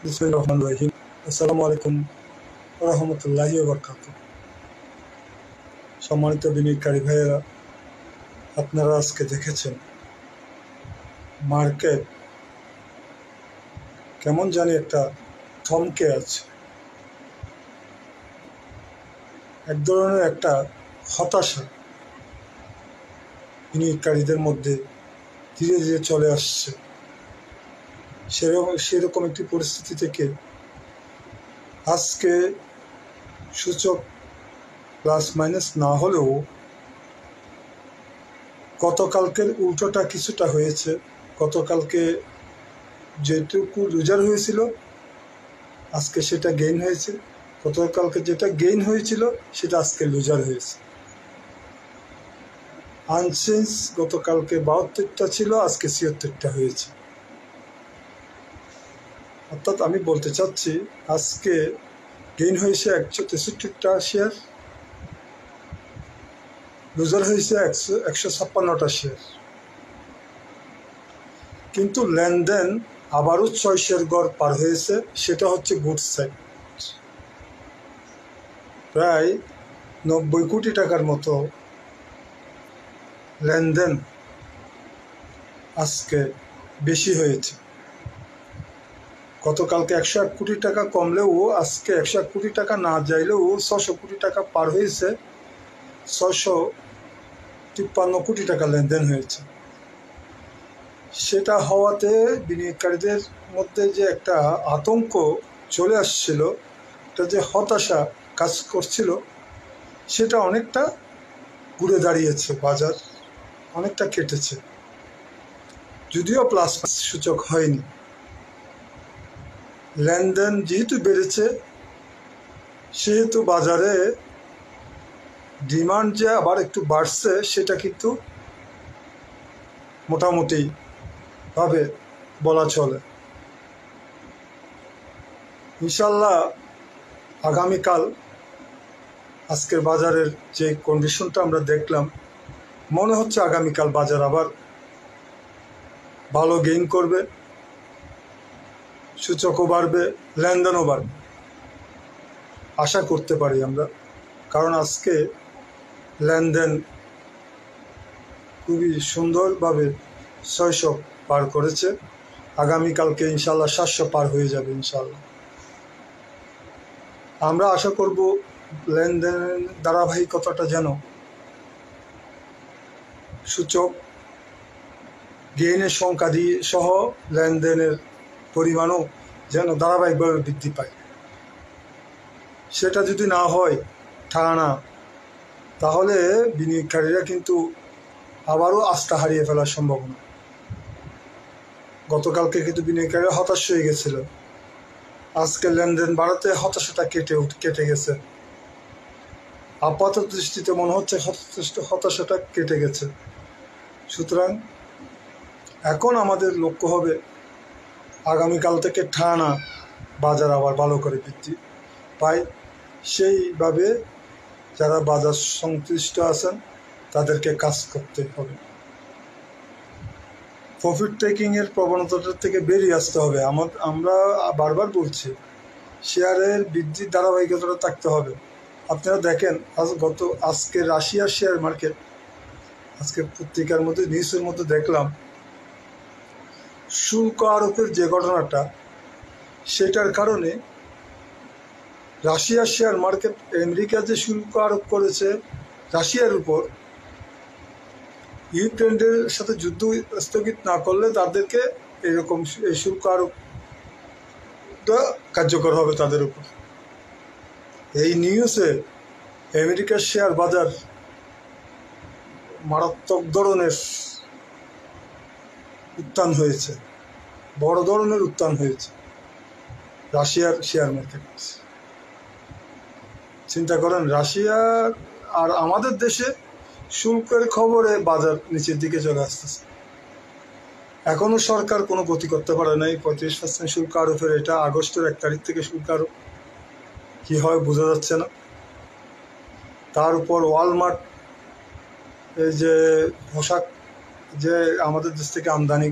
বিসমিল্লাহির রহমানির রহিম। আসসালামু আলাইকুম ওয়া রাহমাতুল্লাহি ওয়া বারাকাতুহু। সম্মানিত বিনিয়োগকারী ভাইয়েরা, আপনারা আজকে দেখেছেন মার্কেট কেমন জানি একটা থমকে আছে। এক ধরনের একটা হতাশা বিনিয়োগকারীদের মধ্যে ধীরে ধীরে চলে আসছে। সেরকম একটি পরিস্থিতি থেকে আজকে সূচক প্লাস মাইনাস না হলেও গতকালকের উল্টোটা কিছুটা হয়েছে। গতকালকে যেটুকু লুজার হয়েছিল আজকে সেটা গেইন হয়েছে, গতকালকে যেটা গেইন হয়েছিল সেটা আজকে লুজার হয়েছে। আনচেঞ্জ গতকালকে 72টা ছিল, আজকে 76টা হয়েছে। অর্থাৎ আমি বলতে চাচ্ছি আজকে গেইন হয়েছে 163টা শেয়ার, লুজার হয়েছে 156টা শেয়ার। কিন্তু লেনদেন আবারও 600 গড় পার হয়েছে, সেটা হচ্ছে গুড সাইড। প্রায় 90 কোটি টাকার মতো লেনদেন আজকে বেশি হয়েছে। গতকালকে 101 কোটি টাকা কমলেও আজকে 101 কোটি টাকা না যাইলেও 600 কোটি টাকা পার হয়েছে। 653 কোটি টাকা লেনদেন হয়েছে। সেটা হওয়াতে বিনিয়োগকারীদের মধ্যে যে একটা আতঙ্ক চলে আসছিল, এটা যে হতাশা কাজ করছিল, সেটা অনেকটা ঘুরে দাঁড়িয়েছে। বাজার অনেকটা কেটেছে, যদিও প্লাস সূচক হয়নি। লেনদেন যেহেতু বেড়েছে সেহেতু বাজারে ডিমান্ড যে আবার একটু বাড়ছে, সেটা কিন্তু মোটামুটি ভাবে বলা চলে। ইনশাল্লাহ আগামীকাল আজকের বাজারের যে কন্ডিশনটা আমরা দেখলাম, মনে হচ্ছে আগামীকাল বাজার আবার ভালো গেইন করবে, সূচকও বাড়বে, লেনদেনও বাড়বে, আশা করতে পারি আমরা। কারণ আজকে লেনদেন খুবই সুন্দরভাবে 600 পার করেছে। আগামীকালকে ইনশাল্লাহ 700 পার হয়ে যাবে ইনশাল্লাহ। আমরা আশা করব লেনদেনের ধারাবাহিকতাটা যেন সূচক গেইনের সংখ্যা দিয়ে সহ লেনদেনের পরিমাণও যেন ধারাবাহিকভাবে বৃদ্ধি পায়। সেটা যদি না হয় টানা, তাহলে বিনিয়োগকারীরা কিন্তু আবারও আস্থা হারিয়ে ফেলার সম্ভাবনা। গতকালকে কিন্তু বিনিয়োগকারীরা হতাশ হয়ে গেছিল, আজকে লেনদেন বাড়াতে হতাশাটা কেটে গেছে। আপাত দৃষ্টিতে মনে হচ্ছে হতাশাটা কেটে গেছে। সুতরাং এখন আমাদের লক্ষ্য হবে আগামীকাল থেকে টানা বাজার আবার ভালো করে বৃদ্ধি পায়। সেইভাবে যারা বাজার সংশ্লিষ্ট আছেন তাদেরকে কাজ করতে হবে। প্রফিট টেকিংয়ের প্রবণতাটার থেকে বেরিয়ে আসতে হবে। আমরা বারবার বলছি শেয়ারের বৃদ্ধির ধারাবাহিকতাটা থাকতে হবে। আপনারা দেখেন আজকে রাশিয়ার শেয়ার মার্কেট, আজকে পত্রিকার মধ্যে নিউজের মধ্যে দেখলাম শুল্ক আরোপের যে ঘটনাটা, সেটার কারণে রাশিয়ার শেয়ার মার্কেট, আমেরিকা যে শুল্ক আরোপ করেছে রাশিয়ার উপর, ইউক্রেনের সাথে যুদ্ধ স্থগিত না করলে তাদেরকে এরকম এই শুল্ক আরোপটা কার্যকর হবে তাদের উপর। এই নিউজে আমেরিকার শেয়ার বাজার মারাত্মক ধরনের উত্থান হয়েছে, বড় ধরনের উত্থান হয়েছে রাশিয়ার শেয়ার মার্কেট। চিন্তা করেন, রাশিয়ার আর আমাদের দেশে শুল্কের খবরে বাজার নিচের দিকে চলে আসতেছে। এখনো সরকার কোনো গতি করতে পারে নাই 35% শুল্ক আরোপের। এটা আগস্টের 1 তারিখ থেকে শুল্ক আরোপ, কি হয় বোঝা যাচ্ছে না। তার উপর ওয়ালমার্ট, এই যে পোশাক যে আমাদের দেশ থেকে আমদানি,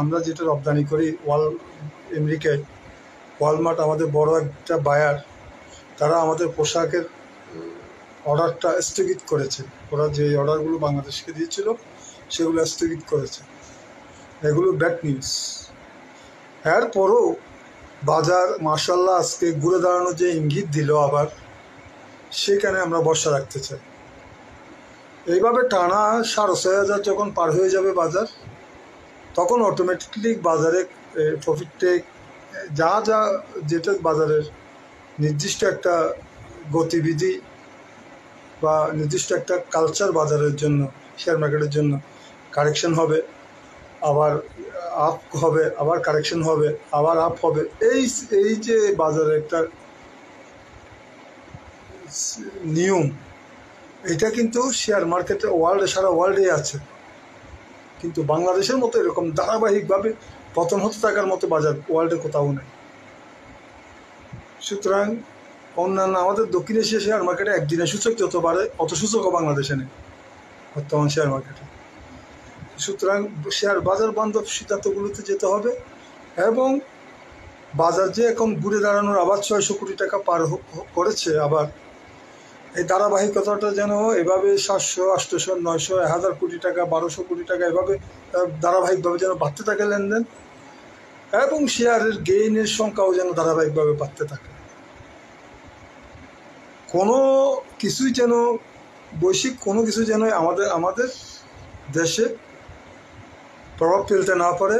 আমরা যেটা রপ্তানি করি আমেরিকায়, ওয়ালমার্ট আমাদের বড় একটা বায়ার, তারা আমাদের পোশাকের অর্ডারটা স্থগিত করেছে। ওরা যে অর্ডারগুলো বাংলাদেশকে দিয়েছিল সেগুলো স্থগিত করেছে। এগুলো ব্যাড নিউজ। এরপরও বাজার মাশাআল্লাহ আজকে ঘুরে দাঁড়ানোর যে ইঙ্গিত দিল, আবার সেখানে আমরা ভরসা রাখতে চাই। এইভাবে টানা 6,500 যখন পার হয়ে যাবে বাজার, তখন অটোমেটিকলি বাজারে প্রফিট টেক যা যা যেটা বাজারের নির্দিষ্ট একটা গতিবিধি বা নির্দিষ্ট একটা কালচার বাজারের জন্য, শেয়ার মার্কেটের জন্য কারেকশন হবে, আবার আপ হবে, আবার কারেকশন হবে, আবার আপ হবে। এই যে বাজারের একটা নিয়ম, এটা কিন্তু শেয়ার মার্কেটে সারা ওয়ার্ল্ডে আছে, কিন্তু বাংলাদেশের মতো এরকম ধারাবাহিকভাবে পতন হতে থাকার মতো বাজার ওয়ার্ল্ডে কোথাও নেই। সুতরাং অন্যান্য আমাদের দক্ষিণ এশিয়া শেয়ার মার্কেটে একদিনে সূচক যত বাড়ে অত সূচকও বাংলাদেশে নেই বর্তমান শেয়ার মার্কেটে। সুতরাং শেয়ার বাজার বান্ধব সিদ্ধান্তগুলোতে যেতে হবে, এবং বাজার যে এখন ঘুরে দাঁড়ানোর আবার 600 কোটি টাকা পার করেছে, আবার এই ধারাবাহিকতাটা যেন এভাবে 700, 800, 900, 1000 কোটি টাকা, 1200 কোটি টাকা এভাবে ধারাবাহিকভাবে যেন বাড়তে থাকে লেনদেন, এবং শেয়ারের গেইনের সংখ্যাও যেন ধারাবাহিকভাবে বাড়তে থাকে। কোনো কিছুই যেন বৈশ্বিক কোনো কিছু যেন আমাদের দেশে প্রভাব ফেলতে না পারে,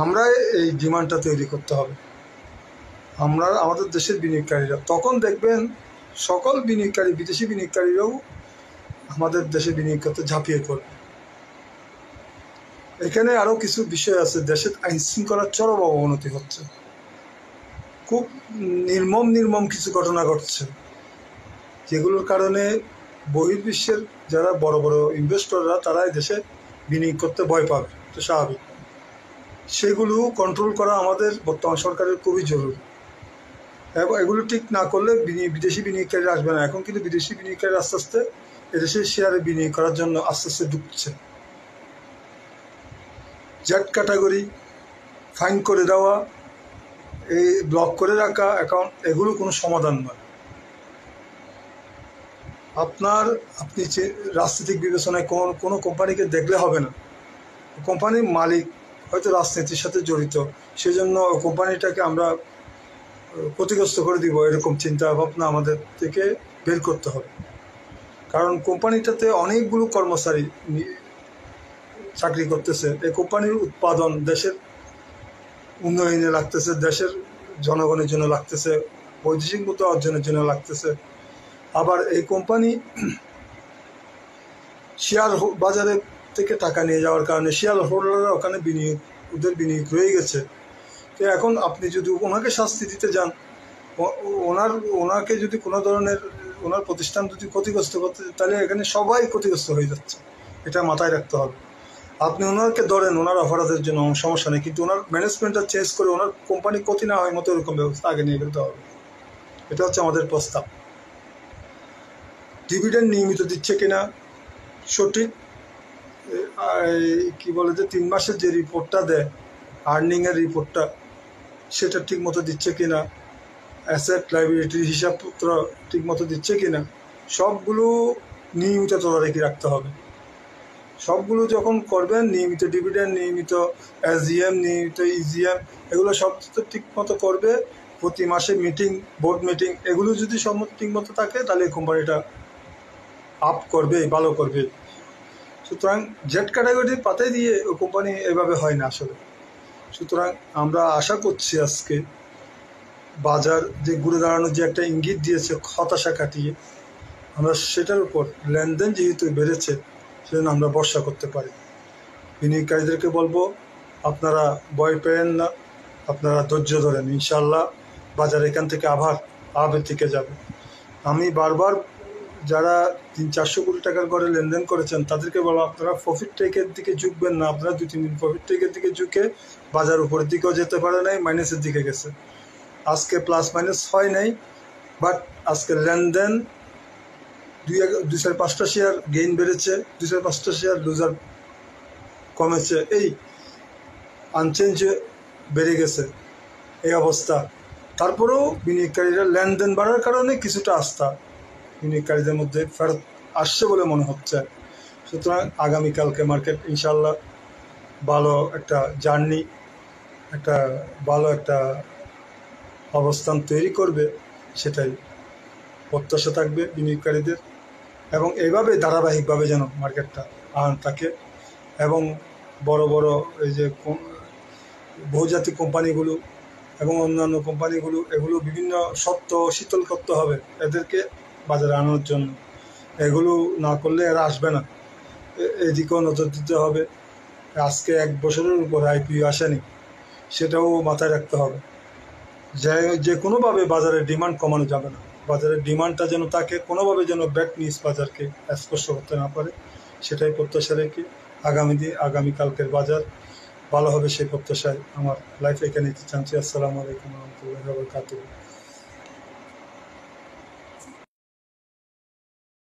আমরা এই ডিমান্ডটা তৈরি করতে হবে। আমরা আমাদের দেশের বিনিয়োগকারীরা, তখন দেখবেন সকল বিনিয়োগকারী, বিদেশি বিনিয়োগকারীরাও আমাদের দেশে বিনিয়োগ করতে ঝাঁপিয়ে পড়বে। এখানে আরও কিছু বিষয় আছে। দেশের আইন শৃঙ্খলার চরম অবনতি হচ্ছে, খুব নির্মম কিছু ঘটনা ঘটছে, যেগুলোর কারণে বহির্বিশ্বের যারা বড় বড় ইনভেস্টররা তারা দেশে বিনিয়োগ করতে ভয় পাবে, তো স্বাভাবিক। সেগুলো কন্ট্রোল করা আমাদের বর্তমান সরকারের খুবই জরুরি, এবং এগুলো ঠিক না করলে বিদেশি বিনিয়োগকারীরা আসবে না। এখন কিন্তু বিদেশি বিনিয়োগকারীরা আস্তে আস্তে এদেশের শেয়ারে বিনিয়োগ করার জন্য আস্তে আস্তে ঢুকছে। জেড ক্যাটাগরি ফাইন করে দেওয়া, এই ব্লক করে রাখা অ্যাকাউন্ট, এগুলো কোনো সমাধান নয়। আপনি রাজনৈতিক বিবেচনায় কোনো কোম্পানিকে দেখলে হবে না। কোম্পানির মালিক হয়তো রাজনীতির সাথে জড়িত, সেজন্য কোম্পানিটাকে আমরা ক্ষতিগ্রস্ত করে দিব, এরকম চিন্তা ভাবনা আমাদের থেকে বের করতে হবে। কারণ কোম্পানিটাতে অনেকগুলো কর্মচারী চাকরি করতেছে। এই কোম্পানির উৎপাদন দেশের উন্নয়নে লাগতেছে, দেশের জনগণের জন্য লাগতেছে, বৈদেশিক মুদ্রা অর্জনের জন্য লাগতেছে। আবার এই কোম্পানি শেয়ার বাজারে থেকে টাকা নিয়ে যাওয়ার কারণে শেয়ার হোল্ডাররা ওখানে ওদের বিনিয়োগ রয়ে গেছে। তো এখন আপনি যদি ওনাকে শাস্তি দিতে যান, ওনাকে যদি কোনো ধরনের ওনার প্রতিষ্ঠান যদি ক্ষতিগ্রস্ত করতে, তাহলে এখানে সবাই ক্ষতিগ্রস্ত হয়ে যাচ্ছে। এটা মাথায় রাখতে হবে। আপনি ওনাকে ধরেন ওনার অপরাধের জন্য সমস্যা নেই, কিন্তু ওনার ম্যানেজমেন্টটা চেঞ্জ করে ওনার কোম্পানি ক্ষতি না হয় মতো এরকম ব্যবস্থা আগে নিয়ে ফেলতে হবে। এটা হচ্ছে আমাদের প্রস্তাব। ডিভিডেন্ড নিয়মিত দিচ্ছে কিনা, সঠিক কি বলে যে 3 মাসের যে রিপোর্টটা দেয়, আর্নিংয়ের রিপোর্টটা, সেটা ঠিক মতো দিচ্ছে কিনা, অ্যাসেট লাইবিলিটির হিসাবপত্র ঠিক মতো দিচ্ছে কিনা, সবগুলো নিয়মিত তদারকি রাখতে হবে। সবগুলো যখন করবেন, নিয়মিত ডিভিডেন্ড, নিয়মিত এসজিএম, নিয়মিত ইজিএম, এগুলো সব ঠিক মতো করবে। প্রতি মাসে মিটিং, বোর্ড মিটিং, এগুলো যদি সব ঠিক মতো থাকে, তাহলে কোম্পানিটা আপ করবে, ভালো করবে। সুতরাং জেড ক্যাটাগরির পাতায় দিয়ে ওই কোম্পানি এভাবে হয় না আসলে। সুতরাং আমরা আশা করছি আজকে বাজার যে ঘুরে দাঁড়ানোর যে একটা ইঙ্গিত দিয়েছে হতাশা কাটিয়ে, আমরা সেটার উপর লেনদেন যেহেতু বেড়েছে, সেজন্য আমরা ভরসা করতে পারি। বিনিয়োগকারীদেরকে বলবো, আপনারা ভয় পেয়েন না, আপনারা ধৈর্য ধরেন, ইনশাল্লাহ বাজার এখান থেকে আবার আবের দিকে যাবে। আমি বারবার যারা 300-400 কোটি টাকার করে লেনদেন করেছেন তাদেরকে বলবো, আপনারা প্রফিট টেকের দিকে ঝুঁকবেন না। আপনারা 2-3 দিন প্রফিট টেকের দিকে ঝুঁকে বাজার উপরের দিকেও যেতে পারে নাই, মাইনাসের দিকে গেছে। আজকে প্লাস মাইনাস হয় নাই, বাট আজকে লেনদেন 2-5টা শেয়ার গেইন বেড়েছে, 2-5টা শেয়ার লুজার কমেছে, এই আনচেঞ্জ বেড়ে গেছে এই অবস্থা। তারপরেও বিনিয়োগকারীরা লেনদেন বাড়ার কারণে কিছুটা আস্থা বিনিয়োগকারীদের মধ্যে ফেরত আসছে বলে মনে হচ্ছে। সুতরাং আগামীকালকে মার্কেট ইনশাল্লাহ ভালো একটা জার্নি, একটা ভালো একটা অবস্থান তৈরি করবে, সেটাই প্রত্যাশা থাকবে বিনিয়োগকারীদের। এবং এইভাবে ধারাবাহিকভাবে যেন মার্কেটটা থাকে এবং বড় বড় এই যে বহুজাতিক কোম্পানিগুলো এবং অন্যান্য কোম্পানিগুলো এগুলো বিভিন্ন সত্ত্ব শীতল করতে হবে এদেরকে বাজারে আনার জন্য। এগুলো না করলে এরা আসবে না, এদিকেও নজর দিতে হবে। আজকে 1 বছরের উপর আইপিও আসেনি, সেটাও মাথায় রাখতে হবে। যে কোনোভাবে বাজারের ডিমান্ড কমানো যাবে না, বাজারের ডিমান্ডটা যেন তাকে কোনোভাবে যেন ব্যাক নিউজ বাজারকে স্পর্শ করতে না পারে, সেটাই প্রত্যাশা রেখে আগামীকালকের বাজার ভালো হবে সেই প্রত্যাশায় আমার লাইফ এখানে নিতে চাচ্ছি। আসসালামু আলাইকুম রহমতুল্লাহি ওয়া বারাকাতুহু।